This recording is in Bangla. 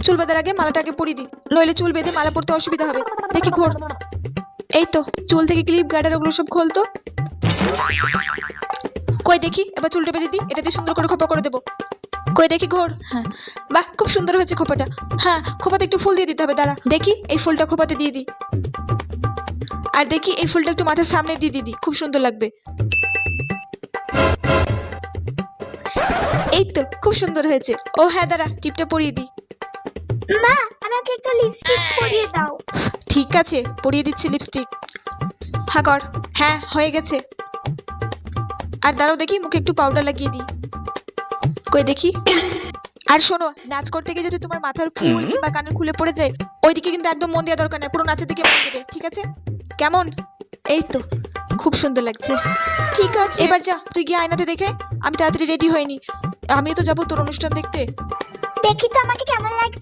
চুল বাঁধার আগে মালাটা আগে পরিয়ে দি, নইলে চুল বেঁধে মালা পরতে অসুবিধা হবে। দেখি ঘোর। এই তো, চুল থেকে ক্লিপ গার্ডার ওগুলো সব খোলতো। কই দেখি, এবার চুলটা বেঁধে দি, এটা দিয়ে সুন্দর করে খোপা করে দেবো। কই দেখি ঘোর। হ্যাঁ, বাহ, খুব সুন্দর হয়েছে খোপাটা। হ্যাঁ, খোপাতে একটু ফুল দিয়ে দিতে হবে, দাঁড়া দেখি এই ফুলটা খোপাতে দিয়ে দিই। আর দেখি এই ফুলটা একটু মাথার সামনে দিয়ে দিদি, খুব সুন্দর লাগবে। এই তো, খুব সুন্দর হয়েছে। ও হ্যাঁ, দাঁড়া টিপটা পরিয়ে দিই। মা, আমাকে একটু লিপস্টিক পরিয়ে দাও। ঠিক আছে, পরিয়ে দিচ্ছি লিপস্টিক। হ্যাঁ কর। হ্যাঁ, হয়ে গেছে। আর দাঁড়াও দেখি মুখে একটু পাউডার লাগিয়ে দিই। কই দেখি। আর শোনো, নাচ করতে গিয়ে যদি তোমার মাথার ফুল কিংবা কানের খুলে পড়ে যায়, ওইদিকে কিন্তু একদম মন দেওয়া দরকার নেই, পুরো নাচের দিকে মন দেবে, ঠিক আছে? কেমন? এই তো, খুব সুন্দর লাগছে। ঠিক আছে, এবার যা, তুই গিয়ে আয়নাতে দেখে। আমি তাড়াতাড়ি রেডি হইনি, আমিও তো যাবো তোর অনুষ্ঠান দেখতে। দেখি তো আমাকে কেমন লাগছে।